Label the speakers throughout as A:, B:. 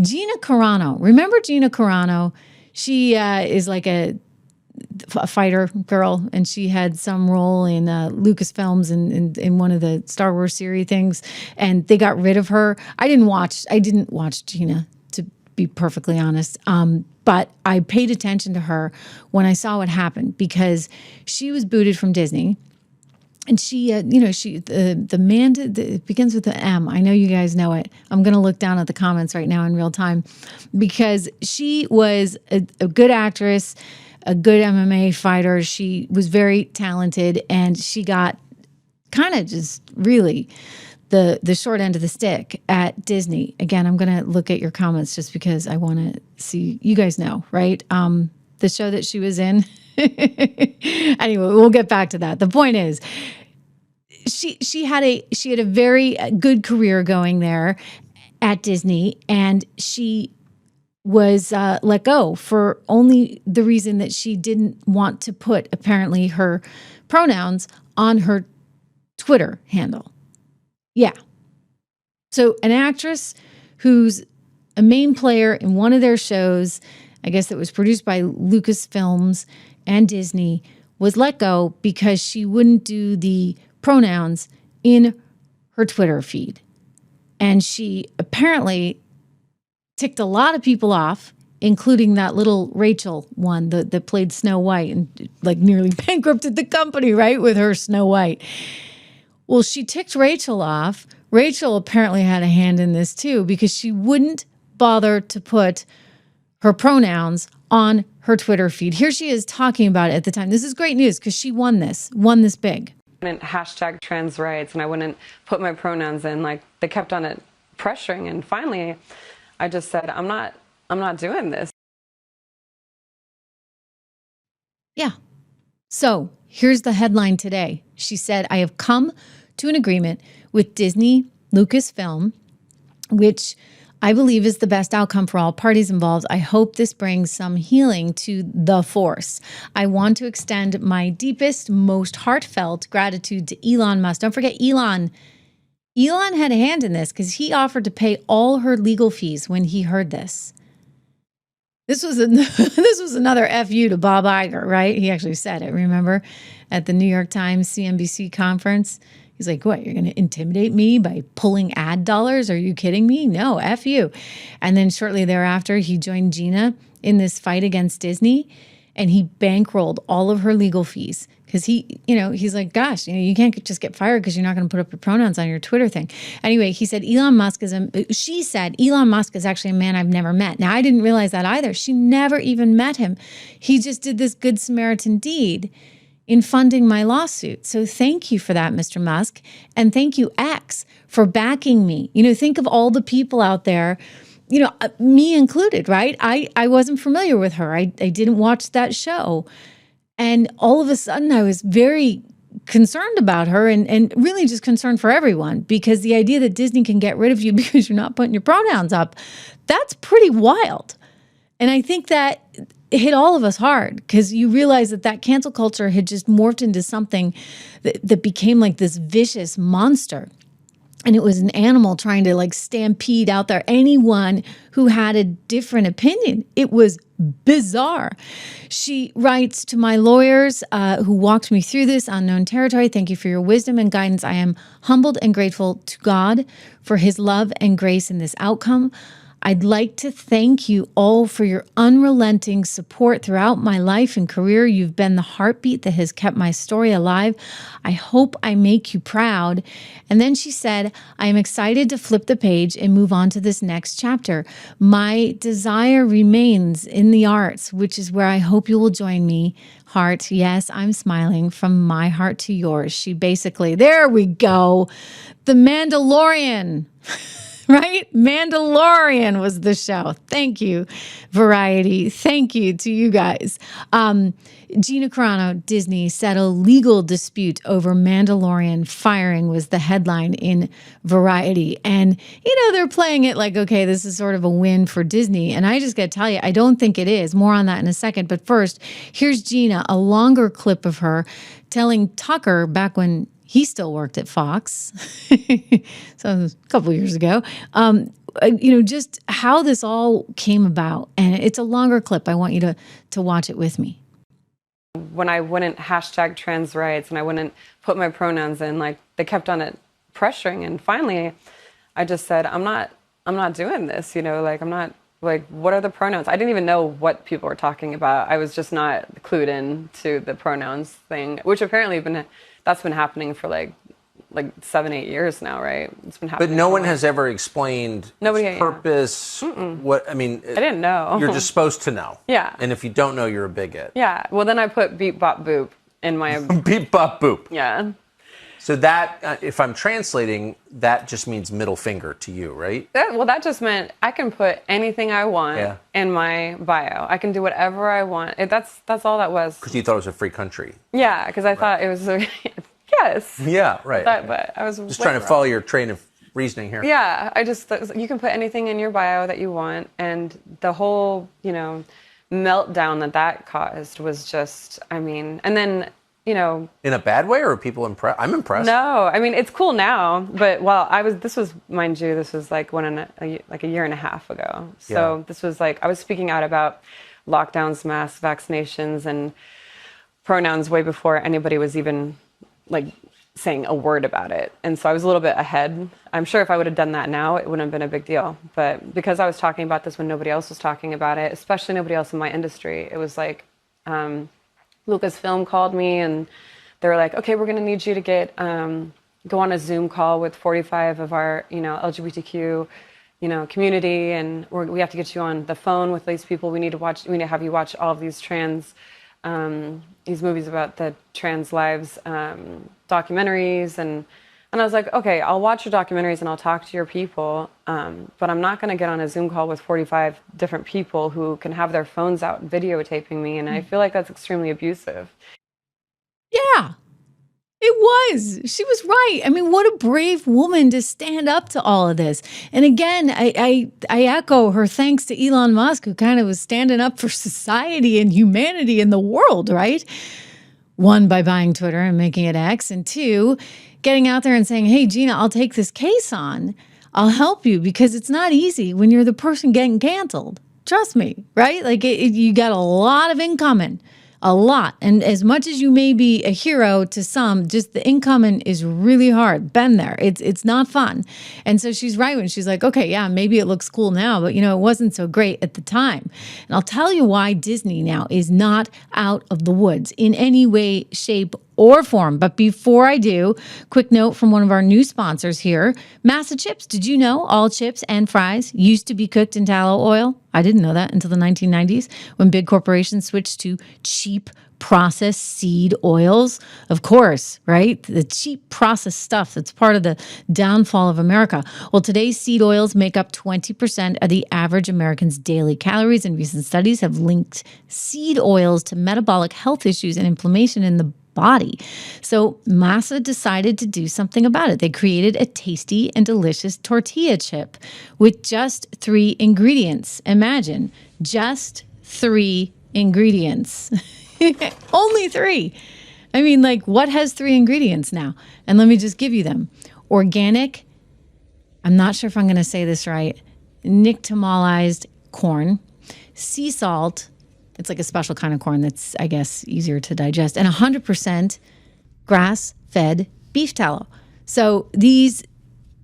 A: Gina Carano. Remember Gina Carano? She is like a fighter girl, and she had some role in Lucasfilms and in one of the Star Wars series things, and they got rid of her. I didn't watch Gina, to be perfectly honest. But I paid attention to her when I saw what happened, because she was booted from Disney. And she, the man, it begins with an M. I know you guys know it. I'm going to look down at the comments right now in real time, because she was a good actress, a good MMA fighter. She was very talented, and she got kind of just really the short end of the stick at Disney. Again, I'm going to look at your comments just because I want to see, you guys know, right? The show that she was in. Anyway, we'll get back to that. The point is, she had a very good career going there at Disney, and she was let go for only the reason that she didn't want to put, apparently, her pronouns on her Twitter handle. Yeah. So an actress who's a main player in one of their shows, I guess that was produced by Lucasfilms and Disney, was let go because she wouldn't do the pronouns in her Twitter feed. And she apparently ticked a lot of people off, including that little Rachel one that played Snow White and like nearly bankrupted the company, right, with her Snow White. Well, she ticked Rachel off. Rachel apparently had a hand in this too, because she wouldn't bother to put her pronouns on her Twitter feed. Here she is talking about it at the time. This is great news because she won this big.
B: I wouldn't hashtag trans rights, and I wouldn't put my pronouns in. Like, they kept on it pressuring, and finally I just said, I'm not doing this.
A: Yeah. So here's the headline today. She said, I have come to an agreement with Disney Lucasfilm, which I believe is the best outcome for all parties involved. I hope this brings some healing to the Force. I want to extend my deepest, most heartfelt gratitude to Elon Musk. Don't forget Elon. Elon had a hand in this because he offered to pay all her legal fees when he heard this. This was another FU to Bob Iger, right? He actually said it, remember, at the New York Times CNBC conference. He's like, what, you're going to intimidate me by pulling ad dollars? Are you kidding me? No, F you. And then shortly thereafter, he joined Gina in this fight against Disney, and he bankrolled all of her legal fees. Because he's like, gosh, you can't just get fired because you're not going to put up your pronouns on your Twitter thing. Anyway, she said Elon Musk is actually a man I've never met. Now, I didn't realize that either. She never even met him. He just did this good Samaritan deed in funding my lawsuit. So thank you for that, Mr. Musk. And thank you, X, for backing me. Think of all the people out there, me included, right? I wasn't familiar with her. I didn't watch that show. And all of a sudden, I was very concerned about her and really just concerned for everyone, because the idea that Disney can get rid of you because you're not putting your pronouns up, that's pretty wild. And I think that it hit all of us hard, because you realize that cancel culture had just morphed into something that became like this vicious monster. And it was an animal trying to like stampede out there anyone who had a different opinion. It was bizarre. She writes, to my lawyers who walked me through this unknown territory, thank you for your wisdom and guidance. I am humbled and grateful to God for his love and grace in this outcome. I'd like to thank you all for your unrelenting support throughout my life and career. You've been the heartbeat that has kept my story alive. I hope I make you proud. And then she said, I am excited to flip the page and move on to this next chapter. My desire remains in the arts, which is where I hope you will join me. Heart, yes, I'm smiling from my heart to yours. She basically, there we go. The Mandalorian. Right? Mandalorian was the show. Thank you, Variety. Thank you to you guys. Gina Carano, Disney, settled legal dispute over Mandalorian firing was the headline in Variety. And, they're playing it like, okay, this is sort of a win for Disney. And I just got to tell you, I don't think it is. More on that in a second. But first, here's Gina, a longer clip of her telling Tucker back when he still worked at Fox, so a couple years ago, just how this all came about. And it's a longer clip. I want you to watch it with me.
B: When I wouldn't hashtag trans rights and I wouldn't put my pronouns in, like they kept on it pressuring. And finally, I just said, I'm not doing this, like I'm not, like, what are the pronouns? I didn't even know what people were talking about. I was just not clued in to the pronouns thing, which apparently that's been happening for like 7-8 years now, right? It's been happening.
C: But no one has ever explained its purpose. What I didn't
B: know.
C: You're just supposed to know.
B: Yeah.
C: And if you don't know, you're a bigot.
B: Yeah. Well, then I put beep bop boop in my
C: beep bop boop.
B: Yeah.
C: So that, if I'm translating, that just means middle finger to you, right?
B: That just meant I can put anything I want in my bio. I can do whatever I want. That's all that was.
C: Because you thought it was a free country.
B: Yeah, because I thought it was yes.
C: Yeah, right.
B: But I was
C: just trying to follow your train of reasoning here.
B: Yeah, you can put anything in your bio that you want, and the whole, meltdown that caused was just, and then, in
C: a bad way, or are people impressed? I'm impressed.
B: No, it's cool now, but this was, mind you, this was like a year and a half ago. So this was I was speaking out about lockdowns, mass vaccinations, and pronouns way before anybody was even saying a word about it. And so I was a little bit ahead. I'm sure if I would have done that now, it wouldn't have been a big deal. But because I was talking about this when nobody else was talking about it, especially nobody else in my industry, it was Lucasfilm called me and they were like, okay, we're going to need you to go on a Zoom call with 45 of our, LGBTQ, community. And we have to get you on the phone with these people. We need to have you watch all of these these movies about the trans lives, documentaries. And I was like, okay, I'll watch your documentaries and I'll talk to your people. But I'm not going to get on a Zoom call with 45 different people who can have their phones out videotaping me. And I feel like that's extremely abusive.
A: Yeah, it was. She was right. What a brave woman to stand up to all of this. And again, I echo her thanks to Elon Musk, who kind of was standing up for society and humanity in the world, right? One, by buying Twitter and making it X, and two, getting out there and saying, hey, Gina, I'll take this case on. I'll help you, because it's not easy when you're the person getting canceled. Trust me, right? You got a lot of incoming. A lot. And as much as you may be a hero to some, just the incoming is really hard. Been there. It's not fun. And so she's right when she's like, okay, yeah, maybe it looks cool now, but it wasn't so great at the time. And I'll tell you why Disney now is not out of the woods in any way, shape, or form. But before I do, quick note from one of our new sponsors here, Massa Chips. Did you know all chips and fries used to be cooked in tallow oil? I didn't know that until the 1990s when big corporations switched to cheap processed seed oils. Of course, right? The cheap processed stuff that's part of the downfall of America. Well, today's seed oils make up 20% of the average American's daily calories, and recent studies have linked seed oils to metabolic health issues and inflammation in the body. So Massa decided to do something about it. They created a tasty and delicious tortilla chip with just 3 ingredients. Imagine, just 3 ingredients. Only 3. What has 3 ingredients now? And let me just give you them. Organic, I'm not sure if I'm going to say this right, nixtamalized corn, sea salt, it's like a special kind of corn that's, I guess, easier to digest, and 100% grass-fed beef tallow. So these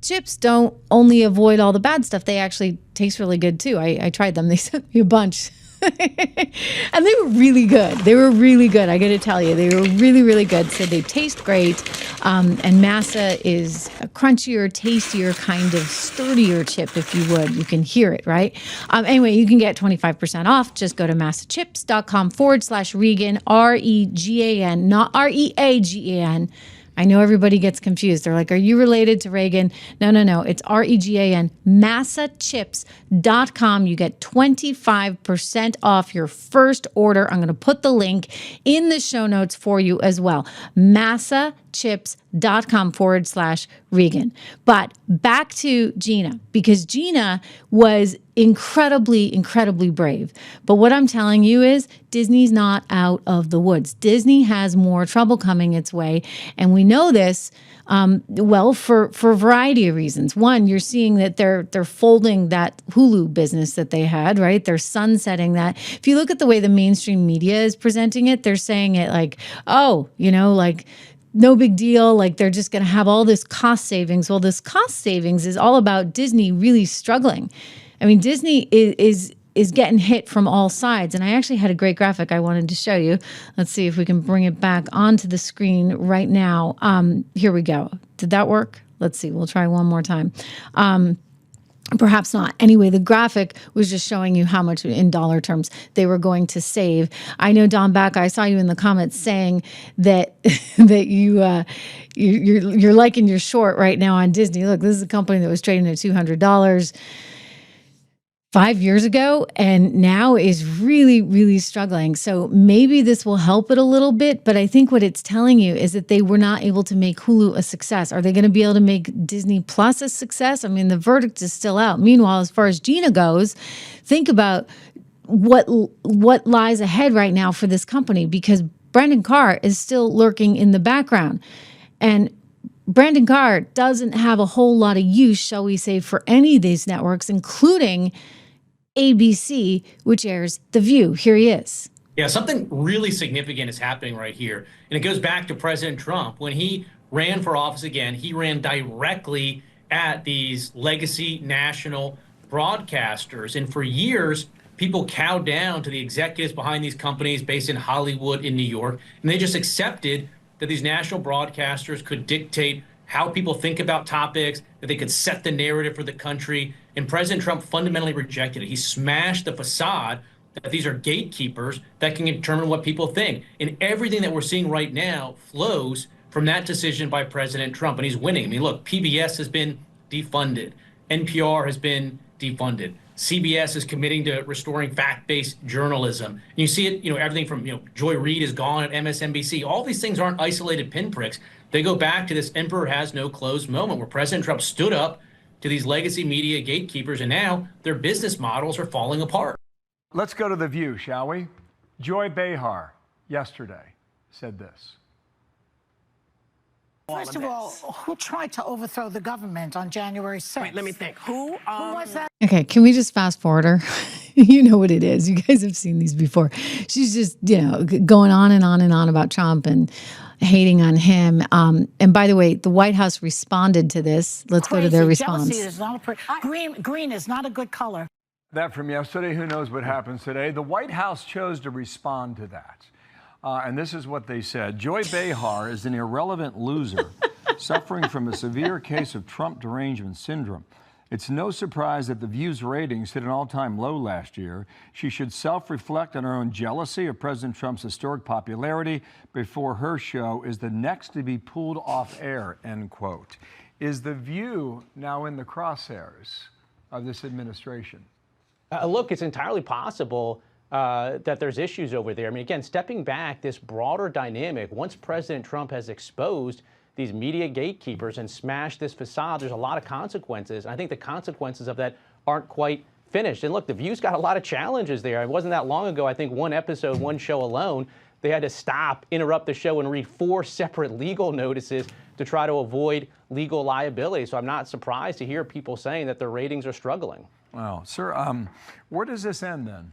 A: chips don't only avoid all the bad stuff, they actually taste really good too. I tried them. They sent me a bunch. And they were really good. They were really good. I got to tell you, they were really, really good. So they taste great. And Massa is a crunchier, tastier, kind of sturdier chip, if you would. You can hear it, right? Anyway, you can get 25% off. Just go to massachips.com/Regan, Regan, not Reagan. I know everybody gets confused. They're like, are you related to Reagan? No. It's Regan, massachips.com. You get 25% off your first order. I'm going to put the link in the show notes for you as well. Massachips.com. chips.com/Regan. But back to Gina, because Gina was incredibly brave. But what I'm telling you is Disney's not out of the woods. Disney has more trouble coming its way. And we know this, for a variety of reasons. One, you're seeing that they're folding that Hulu business that they had, right? They're sunsetting that. If you look at the way the mainstream media is presenting it, they're saying it like, oh, like no big deal. Like they're just going to have all this cost savings. Well, this cost savings is all about Disney really struggling. I mean, Disney is getting hit from all sides. And I actually had a great graphic I wanted to show you. Let's see if we can bring it back onto the screen right now. Here we go. Did that work? Let's see. We'll try one more time. Perhaps not. Anyway, the graphic was just showing you how much in dollar terms they were going to save. I know, Don Back, I saw you in the comments saying that that you're liking your short right now on Disney. Look, this is a company that was trading at $200 5 years ago and now is really struggling. So maybe this will help it a little bit, but I think what it's telling you is that they were not able to make Hulu a success. Are they going to be able to make Disney Plus a success? I mean, the verdict is still out. Meanwhile, as far as Gina goes, think about what lies ahead right now for this company, because Brandon Carr is still lurking in the background. And Brandon Carr doesn't have a whole lot of use, shall we say, for any of these networks, including ABC, which airs The View. Here he is.
D: Yeah, something really significant is happening right here. And it goes back to President Trump. When he ran for office again, he ran directly at these legacy national broadcasters. And for years, people cowed down to the executives behind these companies based in Hollywood, in New York. And they just accepted that these national broadcasters could dictate how people think about topics, that they could set the narrative for the country. And President Trump fundamentally rejected it. He smashed the facade that these are gatekeepers that can determine what people think. And everything that we're seeing right now flows from that decision by President Trump, and he's winning. I mean, look, PBS has been defunded. NPR has been defunded. CBS is committing to restoring fact-based journalism. And you see it, everything from, Joy Reid is gone at MSNBC. All these things aren't isolated pinpricks. They go back to this emperor has no clothes moment where President Trump stood up to these legacy media gatekeepers, and now their business models are falling apart.
E: Let's go to The View, shall we? Joy Behar yesterday said this.
F: First of all, who tried to overthrow the government on January 6th?
G: Wait, let me think. Who
F: was that?
A: Okay, can we just fast forward her? You know what it is. You guys have seen these before. She's just, going on and on and on about Trump and hating on him. And by the way, the White House responded to this. Let's go to their response.
F: Jealousy is not green is not a good color.
E: That from yesterday. Who knows what happens today? The White House chose to respond to that. And this is what they said. Joy Behar is an irrelevant loser suffering from a severe case of Trump derangement syndrome. It's no surprise that The View's ratings hit an all-time low last year. She should self-reflect on her own jealousy of President Trump's historic popularity before her show is the next to be pulled off air, end quote. Is The View now in the crosshairs of this administration?
H: Look, it's entirely possible that there's issues over there. I mean, again, stepping back, this broader dynamic, once President Trump has exposed these media gatekeepers and smashed this facade, there's a lot of consequences. And I think the consequences of that aren't quite finished. And look, The View's got a lot of challenges there. It wasn't that long ago, I think one episode, one show alone, they had to stop, interrupt the show, and read 4 separate legal notices to try to avoid legal liability. So I'm not surprised to hear people saying that their ratings are struggling.
E: Wow. Sir, where does this end then?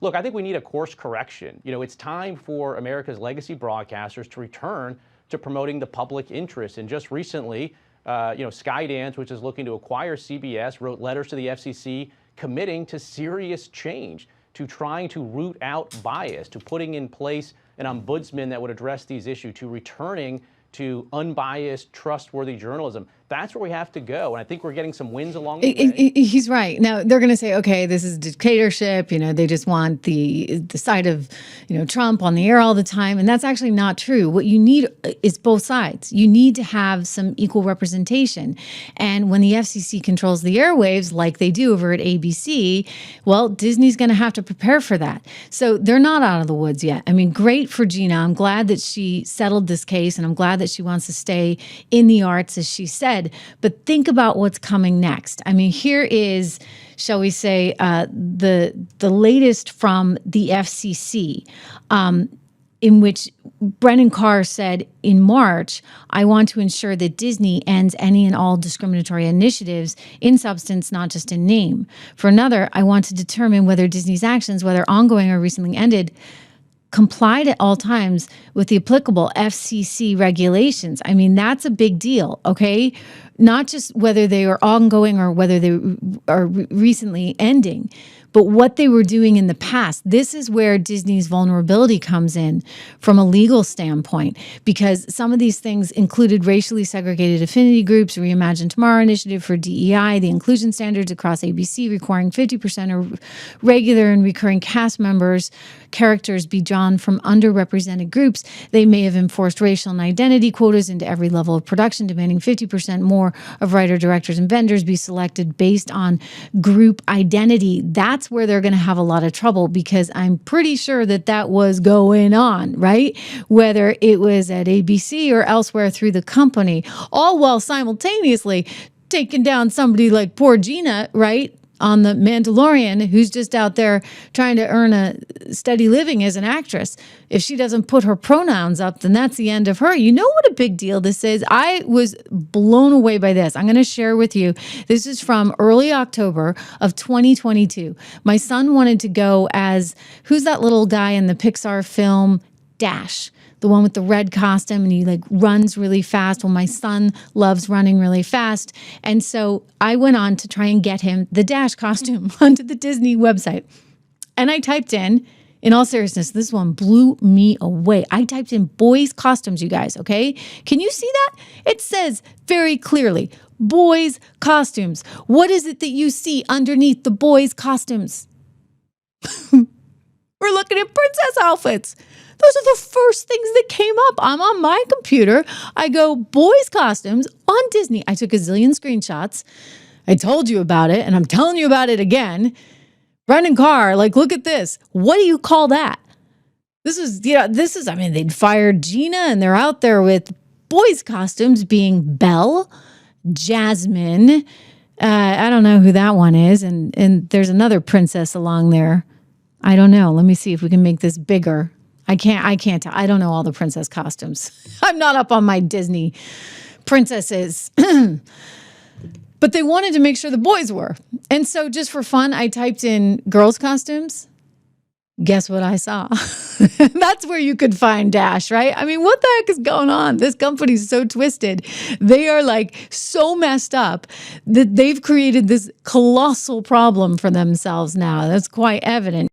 H: Look, I think we need a course correction. It's time for America's legacy broadcasters to return to promoting the public interest. And just recently, Skydance, which is looking to acquire CBS, wrote letters to the FCC committing to serious change, to trying to root out bias, to putting in place an ombudsman that would address these issues, to returning to unbiased, trustworthy journalism. That's where we have to go. And I think we're getting some wins along the way.
A: He's right. Now they're going to say, okay, this is dictatorship. They just want the side of, Trump on the air all the time. And that's actually not true. What you need is both sides. You need to have some equal representation. And when the FCC controls the airwaves like they do over at ABC, well, Disney's going to have to prepare for that. So they're not out of the woods yet. I mean, great for Gina. I'm glad that she settled this case, and I'm glad that she wants to stay in the arts, as she said. But think about what's coming next. I mean, here is, shall we say, the latest from the FCC, in which Brennan Carr said in March, I want to ensure that Disney ends any and all discriminatory initiatives in substance, not just in name. For another, I want to determine whether Disney's actions, whether ongoing or recently ended, complied at all times with the applicable FCC regulations. I mean, that's a big deal, okay? Not just whether they are ongoing or whether they are recently ending, but what they were doing in the past. This is where Disney's vulnerability comes in from a legal standpoint, because some of these things included racially segregated affinity groups, Reimagine Tomorrow initiative for DEI, the inclusion standards across ABC requiring 50% of regular and recurring cast members, characters be drawn from underrepresented groups. They may have enforced racial and identity quotas into every level of production, demanding 50% more of writer, directors, and vendors be selected based on group identity. That's where they're going to have a lot of trouble, because I'm pretty sure that was going on, right? Whether it was at ABC or elsewhere through the company, all while simultaneously taking down somebody like poor Gina, right? On The Mandalorian, who's just out there trying to earn a steady living as an actress. If she doesn't put her pronouns up, then that's the end of her. You know what a big deal this is? I was blown away by this. I'm going to share with you. This is from early October of 2022. My son wanted to go as, who's that little guy in the Pixar film Dash? The one with the red costume, and he runs really fast. Well, my son loves running really fast. And so I went on to try and get him the Dash costume onto the Disney website. And I typed in all seriousness, this one blew me away. I typed in boys costumes, you guys, okay? Can you see that? It says very clearly, boys costumes. What is it that you see underneath the boys costumes? We're looking at princess outfits. Those are the first things that came up. I'm on my computer. I go, boys costumes on Disney. I took a zillion screenshots. I told you about it, and I'm telling you about it again. Brendan Carr, look at this. What do you call that? This is, I mean, they'd fired Gina, and they're out there with boys costumes being Belle, Jasmine. I don't know who that one is. And there's another princess along there. I don't know. Let me see if we can make this bigger. I can't tell. I don't know all the princess costumes. I'm not up on my Disney princesses. But they wanted to make sure the boys were. And so just for fun, I typed in girls costumes. Guess what I saw? That's where you could find Dash, right? I mean, what the heck is going on? This company's so twisted. They are so messed up that they've created this colossal problem for themselves now. That's quite evident.